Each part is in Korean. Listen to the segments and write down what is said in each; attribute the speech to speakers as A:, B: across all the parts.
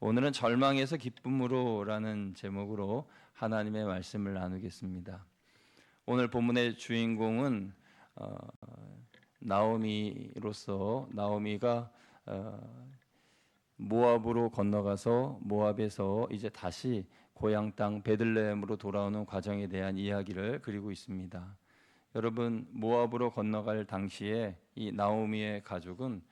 A: 오늘은 절망에서 기쁨으로라는 제목으로 하나님의 말씀을 나누겠습니다. 오늘 본문의 주인공은 나오미로서 나오미가 모압으로 건너가서 모압에서 이제 다시 고향 땅 베들레헴으로 돌아오는 과정에 대한 이야기를 그리고 있습니다. 여러분, 모압으로 건너갈 당시에 이 나오미의 가족은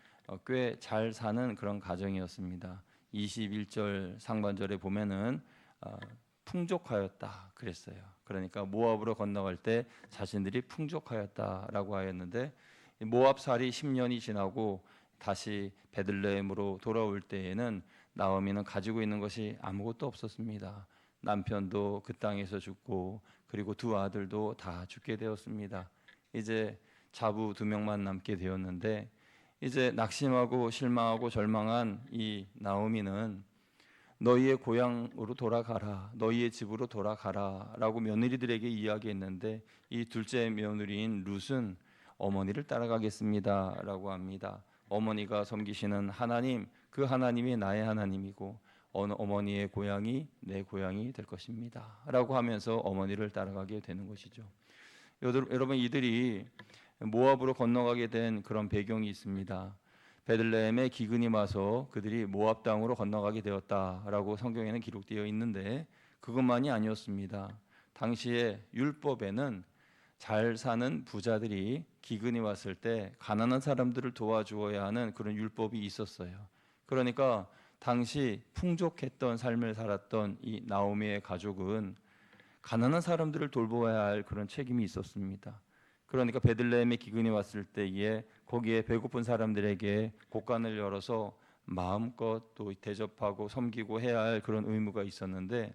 A: 꽤 잘 사는 그런 가정이었습니다. 21절 상반절에 보면은 풍족하였다 그랬어요. 그러니까 모압으로 건너갈 때 자신들이 풍족하였다라고 하였는데, 모압살이 10년이 지나고 다시 베들레헴으로 돌아올 때에는 나오미는 가지고 있는 것이 아무것도 없었습니다. 남편도 그 땅에서 죽고, 그리고 두 아들도 다 죽게 되었습니다. 이제 자부 2명만 남게 되었는데, 이제 낙심하고 실망하고 절망한 이 나오미는 너희의 고향으로 돌아가라, 너희의 집으로 돌아가라 라고 며느리들에게 이야기했는데, 이 둘째 며느리인 룻은 어머니를 따라가겠습니다 라고 합니다. 어머니가 섬기시는 하나님, 그 하나님이 나의 하나님이고 어머니의 고향이 내 고향이 될 것입니다 라고 하면서 어머니를 따라가게 되는 것이죠. 여러분, 이들이 모압으로 건너가게 된 그런 배경이 있습니다. 베들레헴에 기근이 와서 그들이 모압 땅으로 건너가게 되었다라고 성경에는 기록되어 있는데, 그것만이 아니었습니다. 당시에 율법에는 잘 사는 부자들이 기근이 왔을 때 가난한 사람들을 도와주어야 하는 그런 율법이 있었어요. 그러니까 당시 풍족했던 삶을 살았던 이 나오미의 가족은 가난한 사람들을 돌보아야 할 그런 책임이 있었습니다. 그러니까 베들레헴에 기근이 왔을 때에 거기에 배고픈 사람들에게 곳간을 열어서 마음껏 또 대접하고 섬기고 해야 할 그런 의무가 있었는데,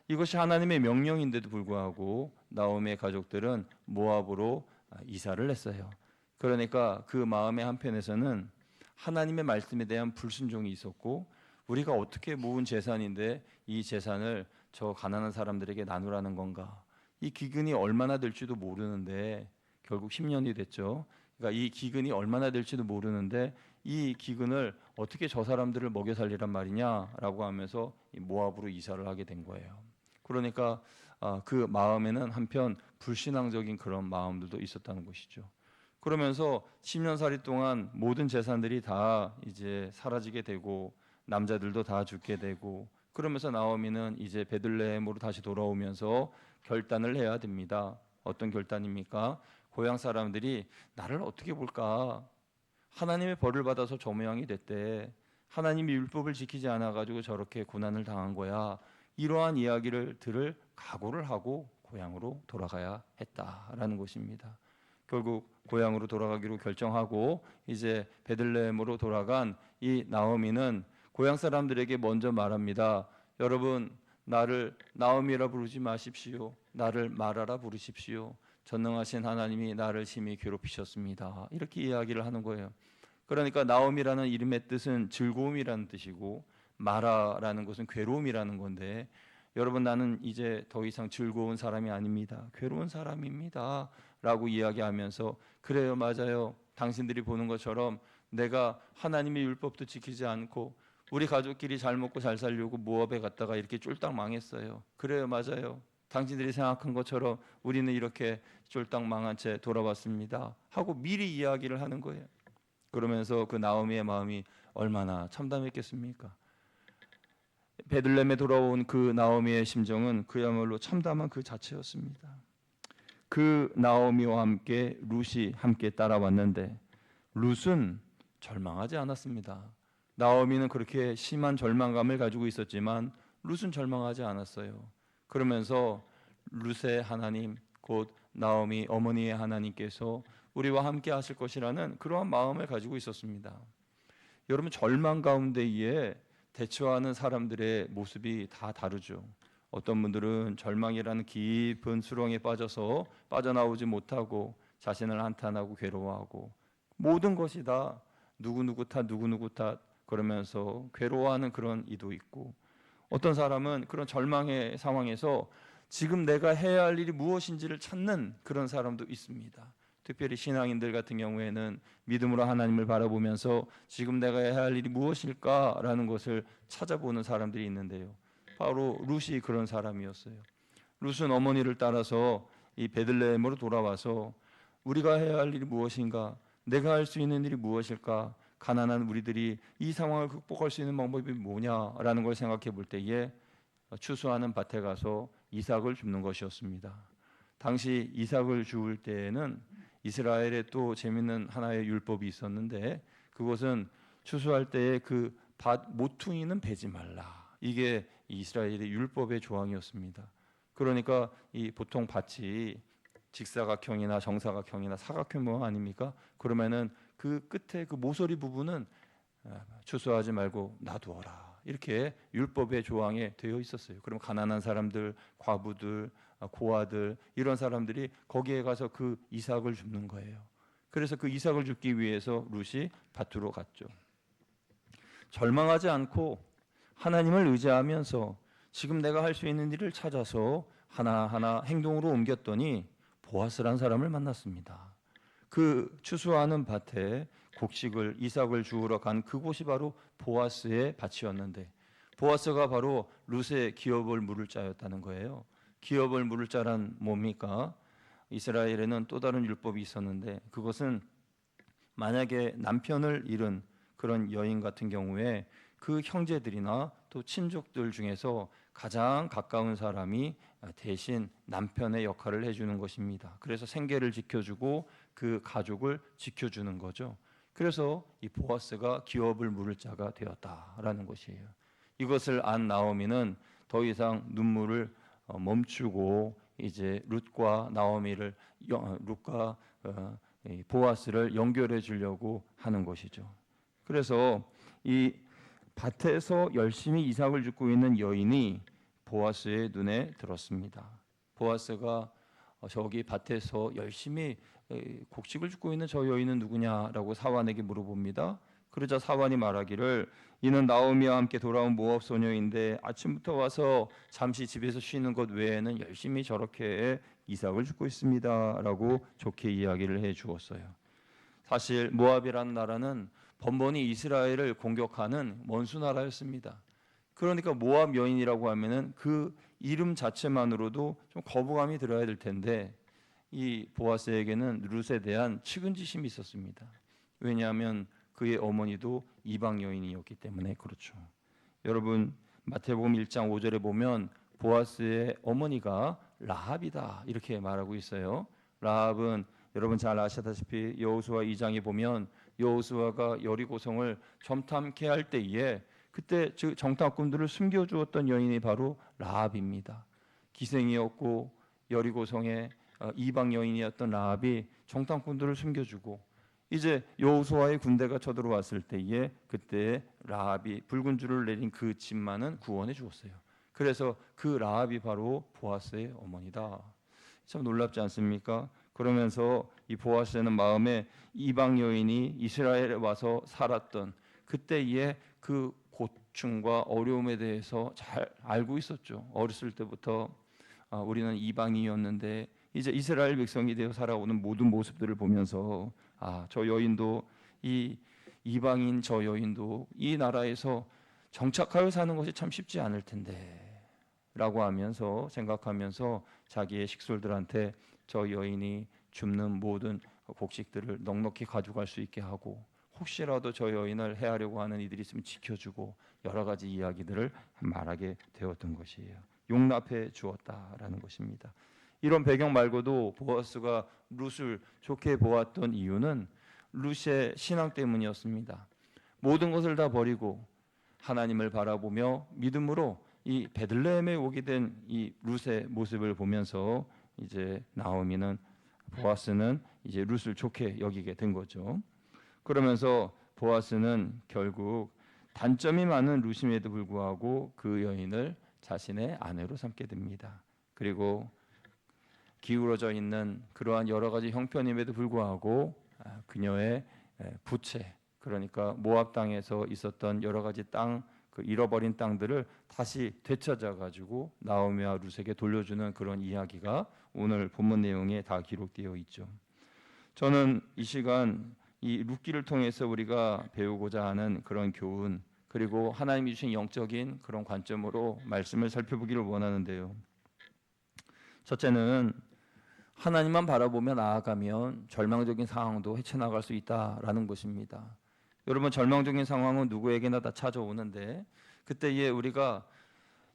A: 이것이 하나님의 명령인데도 불구하고 나오미의 가족들은 모압으로 이사를 했어요. 그러니까 그 마음의 한편에서는 하나님의 말씀에 대한 불순종이 있었고, 우리가 어떻게 모은 재산인데 이 재산을 저 가난한 사람들에게 나누라는 건가? 이 기근이 얼마나 될지도 모르는데, 결국 10년이 됐죠. 그러니까 이 기근이 얼마나 될지도 모르는데 이 기근을 어떻게 저 사람들을 먹여 살리란 말이냐라고 하면서 모압으로 이사를 하게 된 거예요. 그러니까 그 마음에는 한편 불신앙적인 그런 마음들도 있었다는 것이죠. 그러면서 10년살이 동안 모든 재산들이 다 이제 사라지게 되고 남자들도 다 죽게 되고, 그러면서 나오미는 이제 베들레헴으로 다시 돌아오면서 결단을 해야 됩니다. 어떤 결단입니까? 고향 사람들이 나를 어떻게 볼까? 하나님의 벌을 받아서 저 모양이 됐대. 하나님이 율법을 지키지 않아가지고 저렇게 고난을 당한 거야. 이러한 이야기를 들을 각오를 하고 고향으로 돌아가야 했다라는 것입니다. 결국 고향으로 돌아가기로 결정하고 이제 베들레헴으로 돌아간 이 나오미는 고향 사람들에게 먼저 말합니다. 여러분, 나를 나오미라 부르지 마십시오. 나를 마라라 부르십시오. 전능하신 하나님이 나를 심히 괴롭히셨습니다. 이렇게 이야기를 하는 거예요. 그러니까 나오미라는 이름의 뜻은 즐거움이라는 뜻이고, 마라라는 것은 괴로움이라는 건데, 여러분, 나는 이제 더 이상 즐거운 사람이 아닙니다. 괴로운 사람입니다 라고 이야기하면서, 그래요, 맞아요, 당신들이 보는 것처럼 내가 하나님의 율법도 지키지 않고 우리 가족끼리 잘 먹고 잘 살려고 모압에 갔다가 이렇게 쫄딱 망했어요. 그래요, 맞아요, 당신들이 생각한 것처럼 우리는 이렇게 쫄딱 망한 채 돌아왔습니다 하고 미리 이야기를 하는 거예요. 그러면서 그 나오미의 마음이 얼마나 참담했겠습니까? 베들레헴에 돌아온 그 나오미의 심정은 그야말로 참담한 그 자체였습니다. 그 나오미와 함께 룻이 함께 따라왔는데, 룻은 절망하지 않았습니다. 나오미는 그렇게 심한 절망감을 가지고 있었지만 룻은 절망하지 않았어요. 그러면서 룻의 하나님, 곧 나오미 어머니의 하나님께서 우리와 함께 하실 것이라는 그러한 마음을 가지고 있었습니다. 여러분, 절망 가운데에 대처하는 사람들의 모습이 다 다르죠. 어떤 분들은 절망이라는 깊은 수렁에 빠져서 빠져나오지 못하고 자신을 한탄하고 괴로워하고, 모든 것이 다 누구누구 탓 누구누구 탓 그러면서 괴로워하는 그런 이도 있고, 어떤 사람은 그런 절망의 상황에서 지금 내가 해야 할 일이 무엇인지를 찾는 그런 사람도 있습니다. 특별히 신앙인들 같은 경우에는 믿음으로 하나님을 바라보면서 지금 내가 해야 할 일이 무엇일까라는 것을 찾아보는 사람들이 있는데요. 바로 룻이 그런 사람이었어요. 룻은 어머니를 따라서 이 베들레헴으로 돌아와서 우리가 해야 할 일이 무엇인가, 내가 할 수 있는 일이 무엇일까, 가난한 우리들이 이 상황을 극복할 수 있는 방법이 뭐냐라는 걸 생각해 볼 때에 추수하는 밭에 가서 이삭을 줍는 것이었습니다. 당시 이삭을 주울 때에는 이스라엘에 또 재밌는 하나의 율법이 있었는데, 그것은 추수할 때에 그 밭 모퉁이는 베지 말라. 이게 이스라엘의 율법의 조항이었습니다. 그러니까 이 보통 밭이 직사각형이나 정사각형이나 사각형 모양 아닙니까? 그러면은 그 끝에 그 모서리 부분은 추수하지 말고 놔두어라. 이렇게 율법의 조항에 되어 있었어요. 그럼 가난한 사람들, 과부들, 고아들 이런 사람들이 거기에 가서 그 이삭을 줍는 거예요. 그래서 그 이삭을 줍기 위해서 룻이 밭으로 갔죠. 절망하지 않고 하나님을 의지하면서 지금 내가 할 수 있는 일을 찾아서 하나하나 행동으로 옮겼더니 보아스란 사람을 만났습니다. 그 추수하는 밭에 곡식을 이삭을 주우러 간 그곳이 바로 보아스의 밭이었는데, 보아스가 바로 룻의 기업을 물을 자였다는 거예요. 기업을 물을 자란 뭡니까? 이스라엘에는 또 다른 율법이 있었는데, 그것은 만약에 남편을 잃은 그런 여인 같은 경우에 그 형제들이나 또 친족들 중에서 가장 가까운 사람이 대신 남편의 역할을 해주는 것입니다. 그래서 생계를 지켜주고 그 가족을 지켜주는 거죠. 그래서 이 보아스가 기업을 물을 자가 되었다라는 것이에요. 이것을 안 나오미는 더 이상 눈물을 멈추고 이제 룻과 보아스를 연결해 주려고 하는 것이죠. 그래서 이 밭에서 열심히 이삭을 줍고 있는 여인이 보아스의 눈에 들었습니다. 보아스가 저기 밭에서 열심히 곡식을 줍고 있는 저 여인은 누구냐라고 사환에게 물어봅니다. 그러자 사환이 말하기를 이는 나오미와 함께 돌아온 모압 소녀인데 아침부터 와서 잠시 집에서 쉬는 것 외에는 열심히 저렇게 이삭을 줍고 있습니다라고 좋게 이야기를 해 주었어요. 사실 모압이라는 나라는 번번이 이스라엘을 공격하는 원수 나라였습니다. 그러니까 모압 여인이라고 하면은 그 이름 자체만으로도 좀 거부감이 들어야 될 텐데, 이 보아스에게는 룻에 대한 측은지심이 있었습니다. 왜냐하면 그의 어머니도 이방 여인이었기 때문에 그렇죠. 여러분 마태복음 1장 5절에 보면 보아스의 어머니가 라합이다 이렇게 말하고 있어요. 라합은 여러분 잘 아시다시피 여호수아 2장에 보면 여호수아가 여리고성을 점탐케 할 때에 그때 정탐꾼들을 숨겨주었던 여인이 바로 라합입니다. 기생이었고 여리고성의 이방 여인이었던 라합이 정탐꾼들을 숨겨주고 이제 여호수아의 군대가 쳐들어왔을 때에 그때 라합이 붉은 줄을 내린 그 집만은 구원해 주었어요. 그래서 그 라합이 바로 보아스의 어머니다. 참 놀랍지 않습니까? 그러면서 이 보아스는 마음에 이방 여인이 이스라엘에 와서 살았던 그때의 그 고충과 어려움에 대해서 잘 알고 있었죠. 어렸을 때부터 우리는 이방인이었는데 이제 이스라엘 백성이 되어 살아오는 모든 모습들을 보면서 저 여인도 이 이방인 저 여인도 이 나라에서 정착하여 사는 것이 참 쉽지 않을 텐데 라고 하면서 생각하면서 자기의 식솔들한테 저 여인이 줍는 모든 곡식들을 넉넉히 가져갈 수 있게 하고 혹시라도 저 여인을 해하려고 하는 이들이 있으면 지켜주고 여러 가지 이야기들을 말하게 되었던 것이에요. 용납해 주었다라는 것입니다. 이런 배경 말고도 보아스가 룻을 좋게 보았던 이유는 룻의 신앙 때문이었습니다. 모든 것을 다 버리고 하나님을 바라보며 믿음으로 이 베들레헴에 오게 된 이 룻의 모습을 보면서 이제 나오미는 보아스는 이제 룻을 좋게 여기게 된 거죠. 그러면서 보아스는 결국 단점이 많은 룻임에도 불구하고 그 여인을 자신의 아내로 삼게 됩니다. 그리고 기울어져 있는 그러한 여러 가지 형편임에도 불구하고 그녀의 부채, 그러니까 모압 땅에서 있었던 여러 가지 땅, 그 잃어버린 땅들을 다시 되찾아 가지고 나오미와 룻에게 돌려주는 그런 이야기가 오늘 본문 내용에 다 기록되어 있죠. 저는 이 시간 이 룻기를 통해서 우리가 배우고자 하는 그런 교훈, 그리고 하나님이 주신 영적인 그런 관점으로 말씀을 살펴보기를 원하는데요. 첫째는 하나님만 바라보며 나아가면 절망적인 상황도 헤쳐나갈 수 있다라는 것입니다. 여러분, 절망적인 상황은 누구에게나 다 찾아오는데 그때에 우리가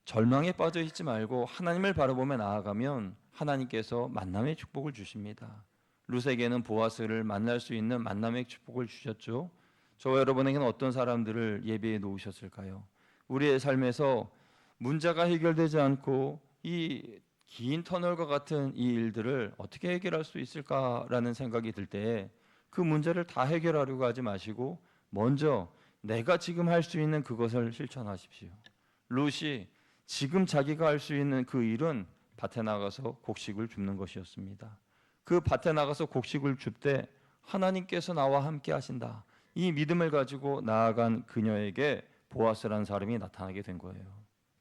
A: 절망에 빠져 있지 말고 하나님을 바라보며 나아가면 하나님께서 만남의 축복을 주십니다. 룻에게는 보아스를 만날 수 있는 만남의 축복을 주셨죠. 저와 여러분에게는 어떤 사람들을 예비해 놓으셨을까요? 우리의 삶에서 문제가 해결되지 않고 이 긴 터널과 같은 이 일들을 어떻게 해결할 수 있을까라는 생각이 들 때 그 문제를 다 해결하려고 하지 마시고 먼저 내가 지금 할 수 있는 그것을 실천하십시오. 룻이 지금 자기가 할 수 있는 그 일은 밭에 나가서 곡식을 줍는 것이었습니다. 그 밭에 나가서 곡식을 줍 때 하나님께서 나와 함께 하신다. 이 믿음을 가지고 나아간 그녀에게 보아스라는 사람이 나타나게 된 거예요.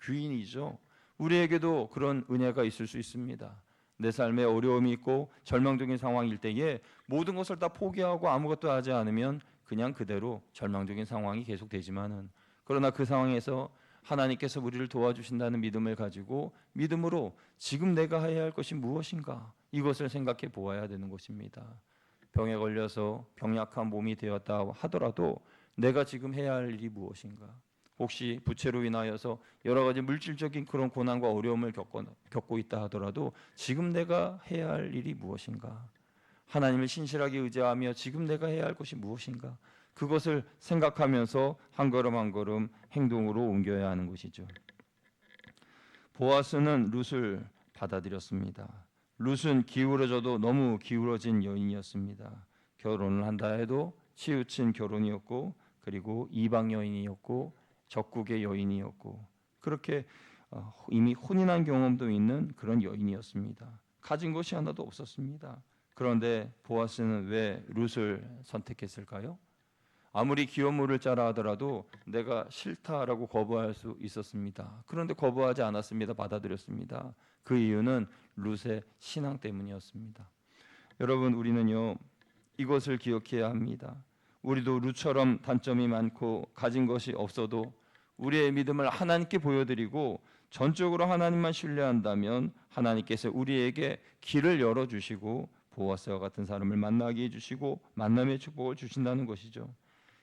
A: 귀인이죠. 우리에게도 그런 은혜가 있을 수 있습니다. 내 삶에 어려움이 있고 절망적인 상황일 때에 모든 것을 다 포기하고 아무것도 하지 않으면 그냥 그대로 절망적인 상황이 계속되지만은, 그러나 그 상황에서 하나님께서 우리를 도와주신다는 믿음을 가지고 믿음으로 지금 내가 해야 할 것이 무엇인가, 이것을 생각해 보아야 되는 것입니다. 병에 걸려서 병약한 몸이 되었다 하더라도 내가 지금 해야 할 일이 무엇인가, 혹시 부채로 인하여서 여러 가지 물질적인 그런 고난과 어려움을 겪고 있다 하더라도 지금 내가 해야 할 일이 무엇인가, 하나님을 신실하게 의지하며 지금 내가 해야 할 것이 무엇인가, 그것을 생각하면서 한 걸음 한 걸음 행동으로 옮겨야 하는 것이죠. 보아스는 룻을 받아들였습니다. 룻은 기울어져도 너무 기울어진 여인이었습니다. 결혼을 한다 해도 치우친 결혼이었고, 그리고 이방 여인이었고, 적국의 여인이었고, 그렇게 이미 혼인한 경험도 있는 그런 여인이었습니다. 가진 것이 하나도 없었습니다. 그런데 보아스는 왜 룻을 선택했을까요? 아무리 기업 물을 짜라 하더라도 내가 싫다라고 거부할 수 있었습니다. 그런데 거부하지 않았습니다. 받아들였습니다. 그 이유는 룻의 신앙 때문이었습니다. 여러분, 우리는요, 이것을 기억해야 합니다. 우리도 룻처럼 단점이 많고 가진 것이 없어도 우리의 믿음을 하나님께 보여드리고 전적으로 하나님만 신뢰한다면 하나님께서 우리에게 길을 열어주시고 보아스와 같은 사람을 만나게 해주시고 만남의 축복을 주신다는 것이죠.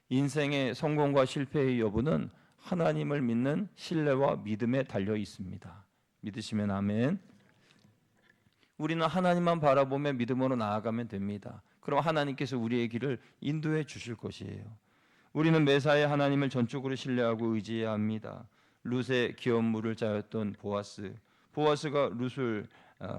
A: 인생의 성공과 실패의 여부는 하나님을 믿는 신뢰와 믿음에 달려 있습니다. 믿으시면 아멘. 우리는 하나님만 바라보며 믿음으로 나아가면 됩니다. 그럼 하나님께서 우리의 길을 인도해 주실 것이에요. 우리는 매사에 하나님을 전적으로 신뢰하고 의지해야 합니다. 룻의 기업 물을 짜였던 보아스가 룻을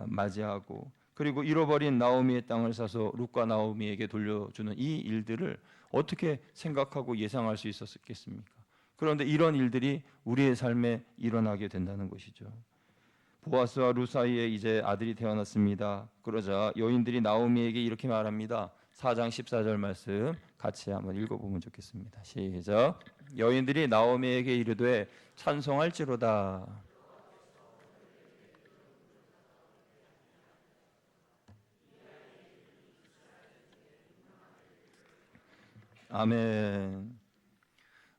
A: 맞이하고, 그리고 잃어버린 나오미의 땅을 사서 룻과 나오미에게 돌려주는 이 일들을 어떻게 생각하고 예상할 수 있었겠습니까? 그런데 이런 일들이 우리의 삶에 일어나게 된다는 것이죠. 보아스와 룻 사이에 이제 아들이 태어났습니다. 그러자 여인들이 나오미에게 이렇게 말합니다. 4장 14절 말씀 같이 한번 읽어보면 좋겠습니다. 시작. 여인들이 나오미에게 이르되 찬송할지로다. 아멘.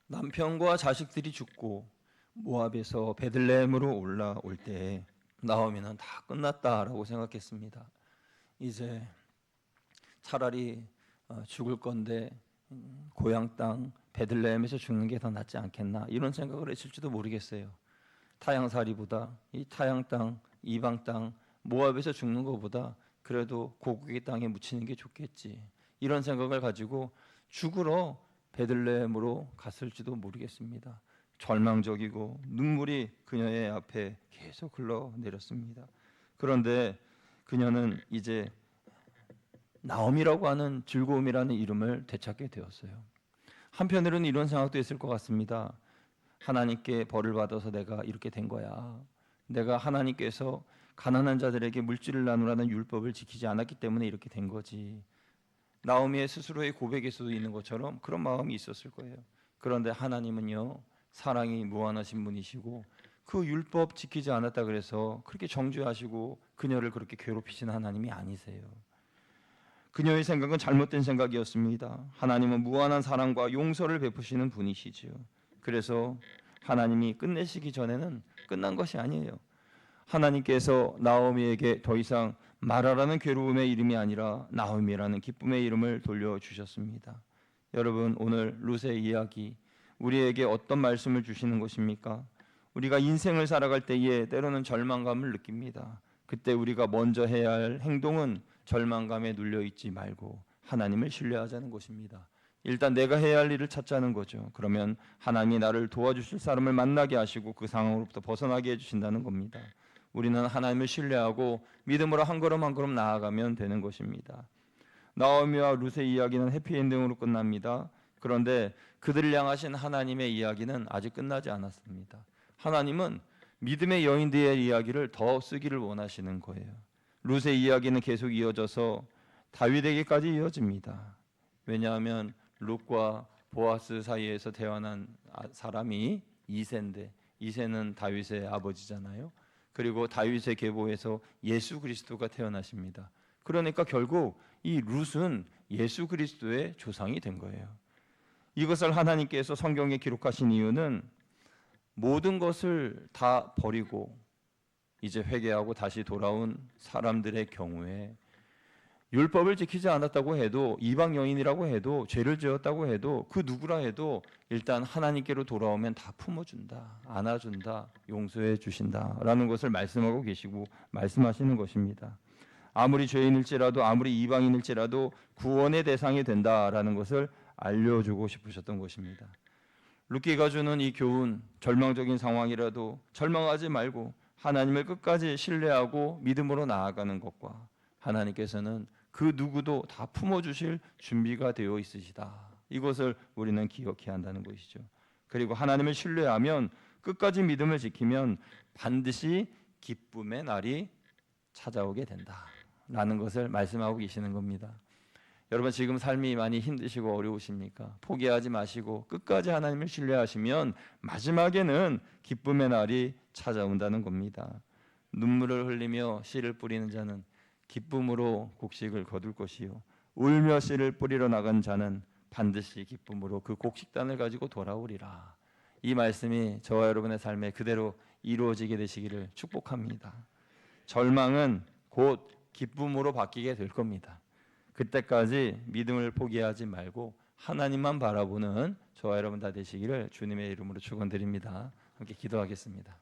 A: 남편과 자식들이 죽고 모압에서 베들레헴으로 올라올 때 나오미는 다 끝났다라고 생각했습니다. 이제 차라리 죽을 건데 고향 땅 베들레헴에서 죽는 게 더 낫지 않겠나, 이런 생각을 했을지도 모르겠어요. 타향살이보다 이 타향 땅, 이방 땅, 모압에서 죽는 것보다 그래도 고국의 땅에 묻히는 게 좋겠지, 이런 생각을 가지고 죽으러 베들레헴으로 갔을지도 모르겠습니다. 절망적이고 눈물이 그녀의 앞에 계속 흘러내렸습니다. 그런데 그녀는 이제 나옴이라고 하는 즐거움이라는 이름을 되찾게 되었어요. 한편으로는 이런 생각도 있을 것 같습니다. 하나님께 벌을 받아서 내가 이렇게 된 거야. 내가 하나님께서 가난한 자들에게 물질을 나누라는 율법을 지키지 않았기 때문에 이렇게 된 거지. 나오미의 스스로의 고백에서도 있는 것처럼 그런 마음이 있었을 거예요. 그런데 하나님은요, 사랑이 무한하신 분이시고 그 율법 지키지 않았다 그래서 그렇게 정죄하시고 그녀를 그렇게 괴롭히시는 하나님이 아니세요. 그녀의 생각은 잘못된 생각이었습니다. 하나님은 무한한 사랑과 용서를 베푸시는 분이시지요. 그래서 하나님이 끝내시기 전에는 끝난 것이 아니에요. 하나님께서 나오미에게 더 이상 마라라는 괴로움의 이름이 아니라 나오미라는 기쁨의 이름을 돌려주셨습니다. 여러분, 오늘 룻의 이야기 우리에게 어떤 말씀을 주시는 것입니까? 우리가 인생을 살아갈 때에 때로는 절망감을 느낍니다. 그때 우리가 먼저 해야 할 행동은 절망감에 눌려 있지 말고 하나님을 신뢰하자는 것입니다. 일단 내가 해야 할 일을 찾자는 거죠. 그러면 하나님이 나를 도와주실 사람을 만나게 하시고 그 상황으로부터 벗어나게 해주신다는 겁니다. 우리는 하나님을 신뢰하고 믿음으로 한 걸음 한 걸음 나아가면 되는 것입니다. 나오미와 룻의 이야기는 해피엔딩으로 끝납니다. 그런데 그들을 향하신 하나님의 이야기는 아직 끝나지 않았습니다. 하나님은 믿음의 여인들의 이야기를 더 쓰기를 원하시는 거예요. 룻의 이야기는 계속 이어져서 다윗에게까지 이어집니다. 왜냐하면 룻과 보아스 사이에서 태어난 사람이 이새인데, 이새는 다윗의 아버지잖아요. 그리고 다윗의 계보에서 예수 그리스도가 태어나십니다. 그러니까 결국 이 룻은 예수 그리스도의 조상이 된 거예요. 이것을 하나님께서 성경에 기록하신 이유는 모든 것을 다 버리고 이제 회개하고 다시 돌아온 사람들의 경우에 율법을 지키지 않았다고 해도, 이방 여인이라고 해도, 죄를 지었다고 해도, 그 누구라 해도 일단 하나님께로 돌아오면 다 품어준다, 안아준다, 용서해 주신다라는 것을 말씀하고 계시고 말씀하시는 것입니다. 아무리 죄인일지라도, 아무리 이방인일지라도 구원의 대상이 된다라는 것을 알려주고 싶으셨던 것입니다. 룻기가 주는 이 교훈, 절망적인 상황이라도 절망하지 말고 하나님을 끝까지 신뢰하고 믿음으로 나아가는 것과 하나님께서는 그 누구도 다 품어주실 준비가 되어 있으시다, 이것을 우리는 기억해야 한다는 것이죠. 그리고 하나님을 신뢰하면, 끝까지 믿음을 지키면 반드시 기쁨의 날이 찾아오게 된다라는 것을 말씀하고 계시는 겁니다. 여러분, 지금 삶이 많이 힘드시고 어려우십니까? 포기하지 마시고 끝까지 하나님을 신뢰하시면 마지막에는 기쁨의 날이 찾아온다는 겁니다. 눈물을 흘리며 씨를 뿌리는 자는 기쁨으로 곡식을 거둘 것이요, 울며 씨를 뿌리러 나간 자는 반드시 기쁨으로 그 곡식단을 가지고 돌아오리라. 이 말씀이 저와 여러분의 삶에 그대로 이루어지게 되시기를 축복합니다. 절망은 곧 기쁨으로 바뀌게 될 겁니다. 그때까지 믿음을 포기하지 말고 하나님만 바라보는 저와 여러분 다 되시기를 주님의 이름으로 축원드립니다. 함께 기도하겠습니다.